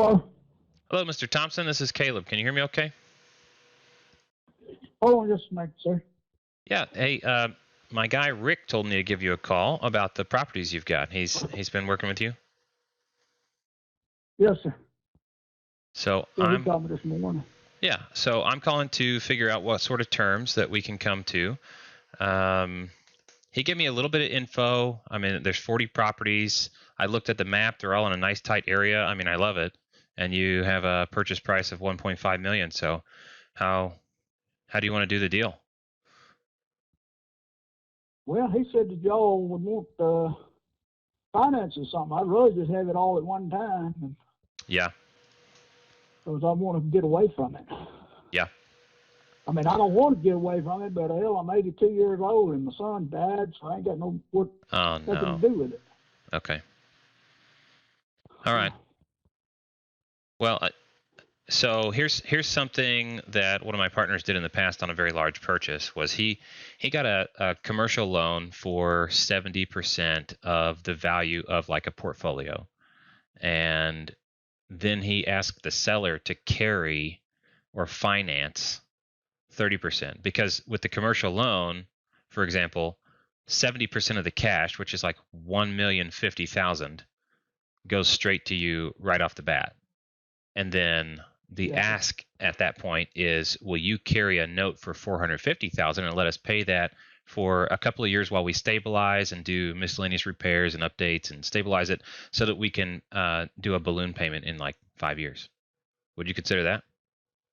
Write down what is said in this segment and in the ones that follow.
Hello? Hello, Mr. Thompson. This is Caleb. Can you hear me okay? Hold on just a minute, sir. Yeah. Hey, my guy Rick told me to give you a call about the properties you've got. He's been working with you. Yes, sir. So Yeah, he called me this morning. Yeah. So I'm calling to figure out what sort of terms that we can come to. He gave me a little bit of info. I mean, there's 40 properties. I looked at the map. They're all in a nice tight area. I mean, I love it. And you have a purchase price of 1.5 million. So how do you want to do the deal? Well, he said that y'all would want finance or something. I'd really just have it all at one time. Yeah. Because I want to get away from it. Yeah. I mean, I don't want to get away from it, but hell, I'm 82 years old and my son died, so I ain't got nothing to do with it. Okay. All right. Well, so here's something that one of my partners did in the past on a very large purchase was he got a commercial loan for 70% of the value of like a portfolio. And then he asked the seller to carry or finance 30%, because with the commercial loan, for example, 70% of the cash, which is like 1,050,000, goes straight to you right off the bat. And then the ask at that point is, will you carry a note for 450,000 and let us pay that for a couple of years while we stabilize and do miscellaneous repairs and updates and stabilize it so that we can do a balloon payment in like 5 years? Would you consider that?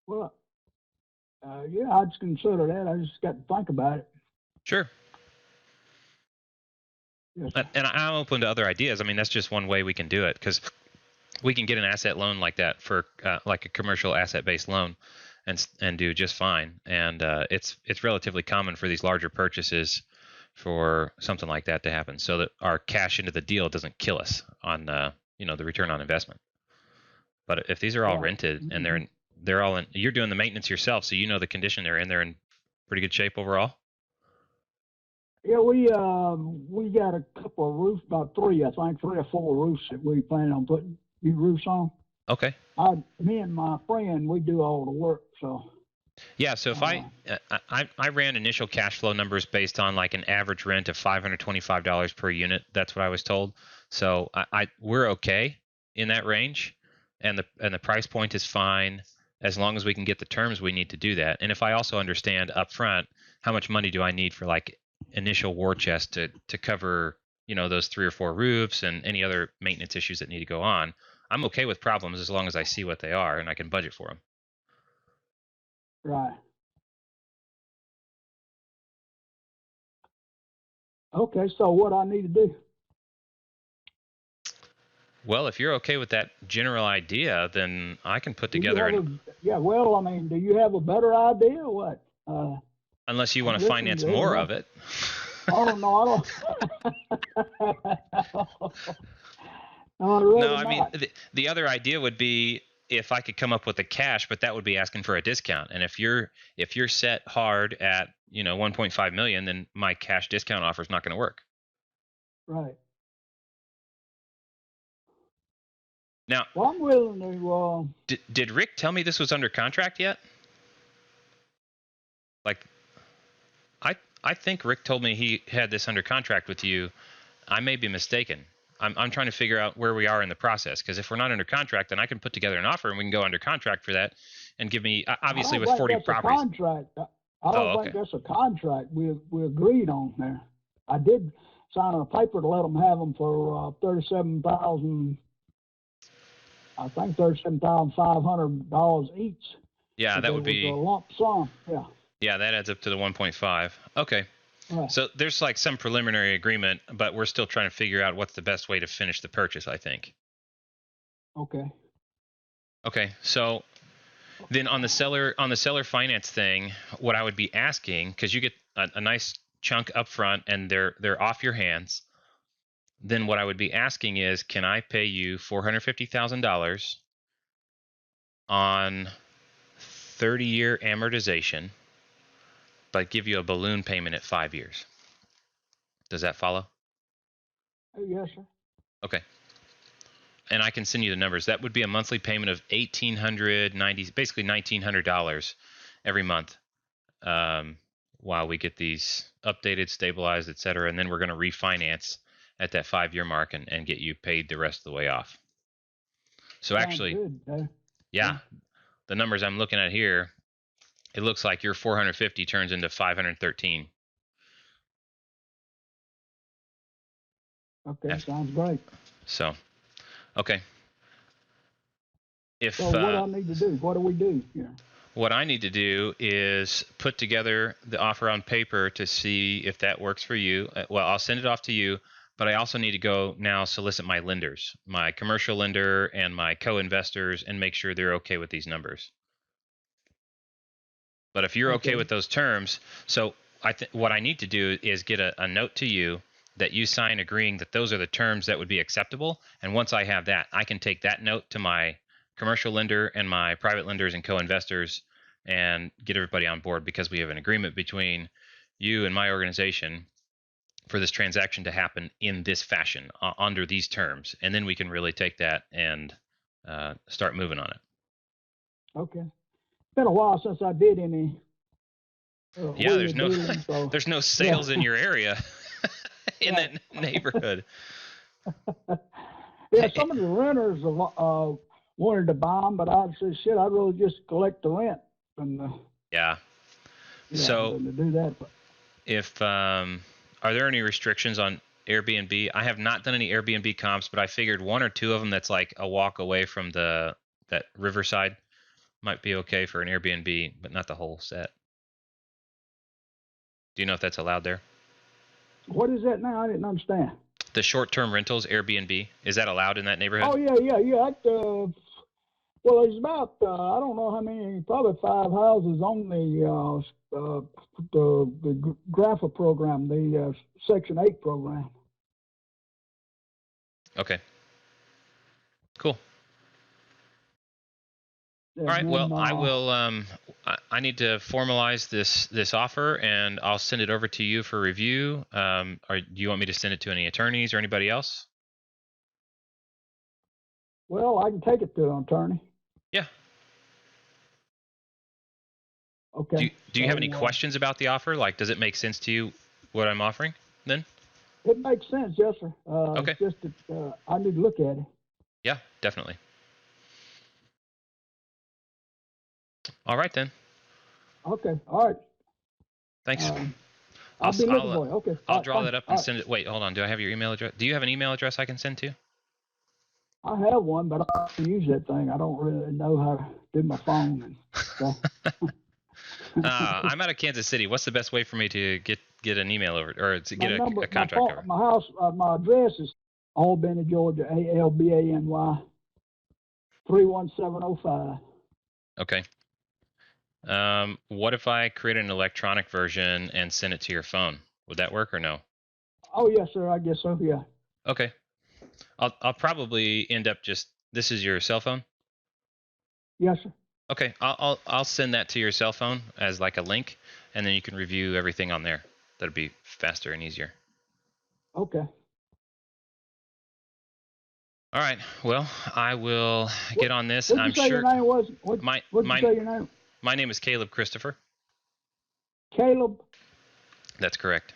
Well, yeah, I'd consider that. I just got to think about it. Sure. Yes. And I'm open to other ideas. I mean, that's just one way we can do it, because we can get an asset loan like that for like a commercial asset-based loan and do just fine. And it's relatively common for these larger purchases for something like that to happen, so that our cash into the deal doesn't kill us on the return on investment. But if these are all rented and they're all in, you're doing the maintenance yourself, so you know the condition they're in. They're in pretty good shape overall. Yeah, we got a couple of roofs, about three or four roofs that we plan on putting new roofs on. Okay. Me and my friend, we do all the work, so. Yeah, so if I ran initial cash flow numbers based on like an average rent of $525 per unit. That's what I was told. So we're okay in that range, and the price point is fine as long as we can get the terms we need to do that. And if I also understand up front how much money do I need for like initial war chest to cover those 3 or 4 roofs and any other maintenance issues that need to go on, I'm okay with problems as long as I see what they are and I can budget for them. Right. Okay, so what I need to do? Well, if you're okay with that general idea, then I can put together yeah, well, I mean, do you have a better idea or what? Unless you want to finance more of it. Oh, no, I don't. No, I mean, the other idea would be if I could come up with the cash, but that would be asking for a discount. And if you're set hard at 1.5 million, then my cash discount offer is not going to work. Right. Now, well, I'm willing to. Did Rick tell me this was under contract yet? Like, I think Rick told me he had this under contract with you. I may be mistaken. I'm trying to figure out where we are in the process, because if we're not under contract, then I can put together an offer and we can go under contract for that and give me, obviously with 40 properties. I don't think that's a contract we agreed on there. I did sign a paper to let them have them for $37,000. I think $37,500 each. Yeah, that would be a lump sum. Yeah. Yeah, that adds up to the 1.5. Okay. Right. So there's like some preliminary agreement, but we're still trying to figure out what's the best way to finish the purchase, I think. Okay. Okay. So then on the seller finance thing, what I would be asking, because you get a nice chunk up front and they're off your hands, then what I would be asking is, can I pay you $450,000 on 30-year amortization, but give you a balloon payment at 5 years? Does that follow? Yes, sir. Okay. and I can send you the numbers. That would be a monthly payment of $1,890, basically $1,900 every month, while we get these updated, stabilized, etc. And then we're going to refinance at that 5-year mark and get you paid the rest of the way off. So Sounds actually, good. yeah, the numbers I'm looking at here, it looks like your 450 turns into 513. Okay, sounds great. So, okay. So what do I need to do? What do we do here? What I need to do is put together the offer on paper to see if that works for you. Well, I'll send it off to you, but I also need to go now solicit my lenders, my commercial lender and my co-investors, and make sure they're okay with these numbers. But if you're okay with those terms, so what I need to do is get a note to you that you sign agreeing that those are the terms that would be acceptable. And once I have that, I can take that note to my commercial lender and my private lenders and co-investors and get everybody on board, because we have an agreement between you and my organization for this transaction to happen in this fashion, under these terms. And then we can really take that and start moving on it. Okay. It's been a while since I did any. Yeah, there's no sales in your area in that neighborhood. Yeah, some of the renters wanted to buy them, but I said, shit, I'd rather just collect the rent. So to do that. If are there any restrictions on Airbnb? I have not done any Airbnb comps, but I figured 1 or 2 of them that's like a walk away from that riverside might be okay for an Airbnb, but not the whole set. Do you know if that's allowed there? What is that now? I didn't understand. The short-term rentals, Airbnb, is that allowed in that neighborhood? Oh, yeah. Well, there's about, I don't know how many, probably 5 houses on the GRAFA program, the Section 8 program. Okay. Cool. Yeah, all right. Well, I will. I need to formalize this offer, and I'll send it over to you for review. Or do you want me to send it to any attorneys or anybody else? Well, I can take it to an attorney. Yeah. Okay. Do you have any questions about the offer? Like, does it make sense to you what I'm offering then? It makes sense, yes, sir. Okay. It's just that I need to look at it. Yeah, definitely. All right, then. Okay. All right. Thanks. I'll be looking for you. Okay. I'll draw that up and send it. Wait, hold on. Do I have your email address? Do you have an email address I can send to? I have one, but I don't use that thing. I don't really know how to do my phone and stuff. I'm out of Kansas City. What's the best way for me to get an email over, or to get a contract over? My house, my address is Albany, Georgia, ALBANY 31705. Okay. What if I create an electronic version and send it to your phone? Would that work or no? Oh yes, sir. I guess so. Yeah. Okay. I'll probably end up this is your cell phone? Yes, sir. Okay. I'll send that to your cell phone as like a link, and then you can review everything on there. That'd be faster and easier. Okay. All right. Well, I will get on this. What did you say your name was? What did you say your name? My name is Caleb Christopher. Caleb? That's correct.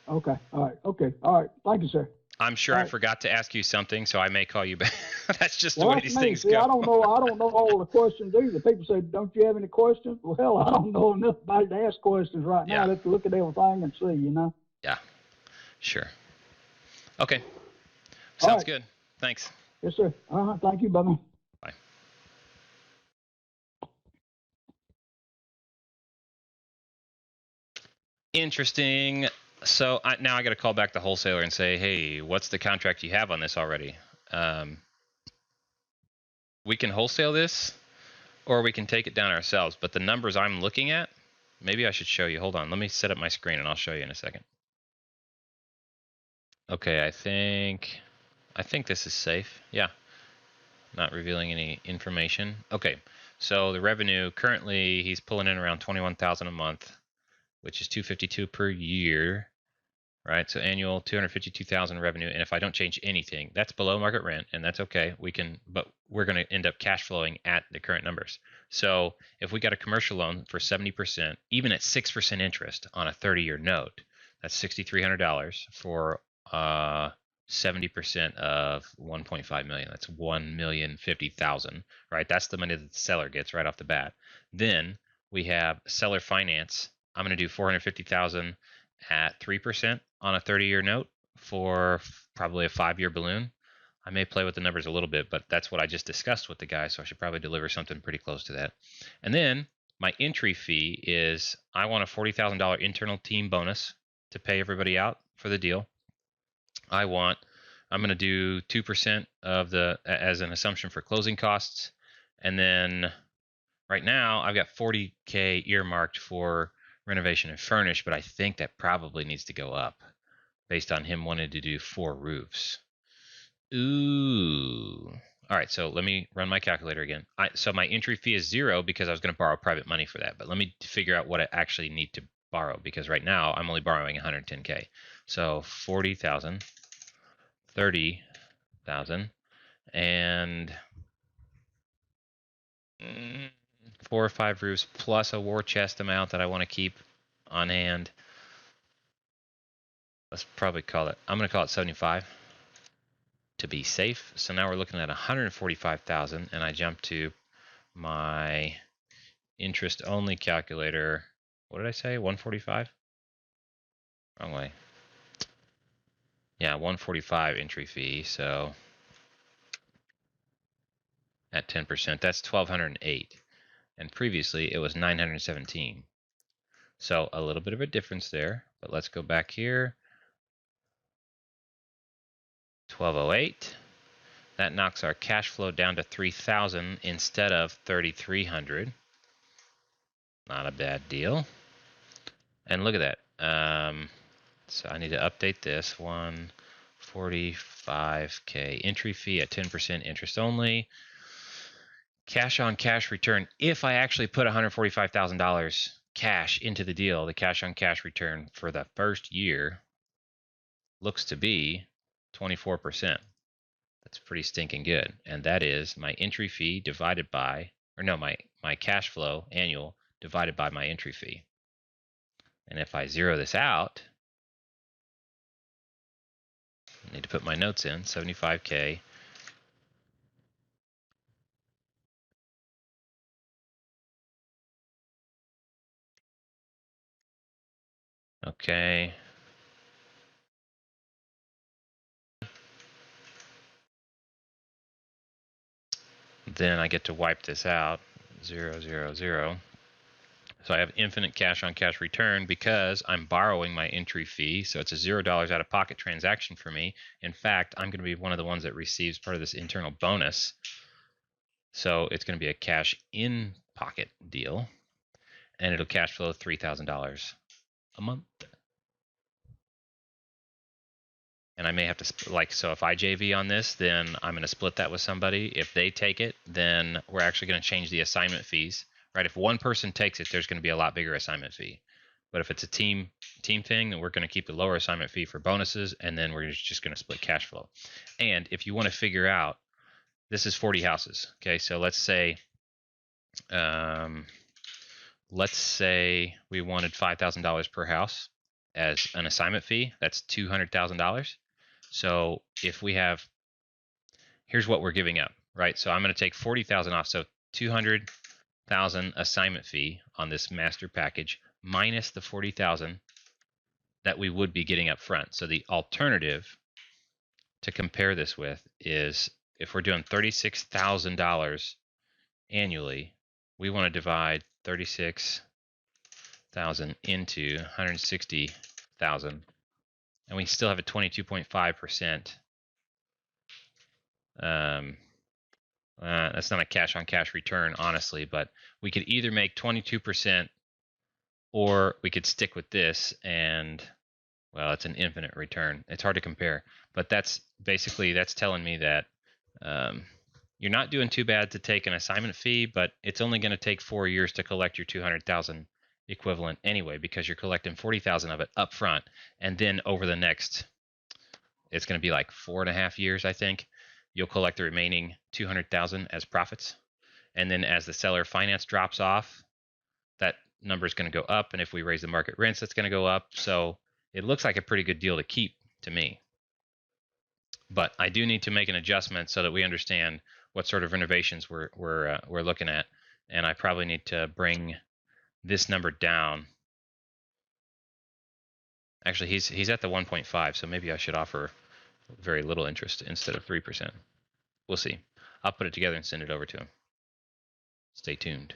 Okay. All right. Okay. All right. Thank you, sir. I'm sure I forgot to ask you something, so I may call you back. That's just the way these things go. I don't know all the questions either. People say, "Don't you have any questions?" Well, I don't know enough about to ask questions right now. I have to look at everything and see, Yeah. Sure. Okay. Sounds good. Thanks. Yes, sir. Thank you. Bye-bye. Bye. Interesting. So now I got to call back the wholesaler and say, hey, what's the contract you have on this already? We can wholesale this, or we can take it down ourselves. But the numbers I'm looking at, maybe I should show you. Hold on. Let me set up my screen, and I'll show you in a second. Okay, I think this is safe. Yeah. Not revealing any information. Okay, so the revenue currently he's pulling in around $21,000 a month, which is $252 per year. right? So annual 252,000 revenue, and if I don't change anything, that's below market rent, and that's okay. But we're going to end up cash flowing at the current numbers. So if we got a commercial loan for 70%, even at 6% interest on a 30-year note, that's $6,300 for 70% of 1.5 million. That's 1,050,000, right? That's the money that the seller gets right off the bat. Then we have seller finance. I'm going to do 450,000 at 3% on a 30-year note for probably a 5-year balloon. I may play with the numbers a little bit, but that's what I just discussed with the guy, so I should probably deliver something pretty close to that. And then my entry fee is I want a $40,000 internal team bonus to pay everybody out for the deal. I'm going to do 2% of as an assumption for closing costs. And then right now I've got 40K earmarked for renovation and furnish, but I think that probably needs to go up based on him wanting to do 4 roofs. Ooh. All right, so let me run my calculator again. So my entry fee is 0 because I was going to borrow private money for that. But let me figure out what I actually need to borrow, because right now I'm only borrowing 110K. So 40,000, 30,000, and 4 or 5 roofs plus a war chest amount that I want to keep on hand. Let's probably call it, I'm going to call it 75 to be safe. So now we're looking at 145,000, and I jump to my interest only calculator. What did I say? 145? Wrong way. Yeah, 145 entry fee. So at 10%, that's 1,208. And previously it was 917. So a little bit of a difference there, but let's go back here. 1208. That knocks our cash flow down to 3,000 instead of 3,300. Not a bad deal. And look at that. So I need to update this. 145K entry fee at 10% interest only. Cash on cash return. If I actually put $145,000 cash into the deal, the cash on cash return for the first year looks to be 24%. That's pretty stinking good. And that is my entry fee divided by, or no, my cash flow annual divided by my entry fee. And if I zero this out, I need to put my notes in, 75K. Okay. Then I get to wipe this out, 0, 0, 0. So I have infinite cash on cash return because I'm borrowing my entry fee. So it's a $0 out of pocket transaction for me. In fact, I'm going to be one of the ones that receives part of this internal bonus. So it's going to be a cash in pocket deal, and it'll cash flow $3,000 a month. And I may have to, so if I JV on this, then I'm going to split that with somebody. If they take it, then we're actually going to change the assignment fees. Right, if one person takes it, there's going to be a lot bigger assignment fee. But if it's a team thing, then we're going to keep the lower assignment fee for bonuses, and then we're just going to split cash flow. And if you want to figure out, this is 40 houses. Okay, so let's say we wanted $5,000 per house as an assignment fee. That's $200,000. So if we have, here's what we're giving up, right? So I'm going to take 40,000 off. So 200,000 assignment fee on this master package minus the 40,000 that we would be getting up front. So the alternative to compare this with is if we're doing $36,000 annually, we want to divide 36,000 into 160,000, and we still have a 22.5%. That's not a cash on cash return, honestly, but we could either make 22% or we could stick with this, and well, it's an infinite return. It's hard to compare, but that's telling me that you're not doing too bad to take an assignment fee, but it's only going to take 4 years to collect your 200,000 equivalent anyway, because you're collecting 40,000 of it up front, and then over the next, it's going to be like 4.5 years, I think, you'll collect the remaining 200,000 as profits. And then as the seller finance drops off, that number is going to go up, and if we raise the market rents, that's going to go up. So it looks like a pretty good deal to keep to me. But I do need to make an adjustment so that we understand what sort of renovations we're looking at, and I probably need to bring this number down. Actually, he's at the 1.5, so maybe I should offer very little interest instead of 3%. We'll see. I'll put it together and send it over to him. Stay tuned.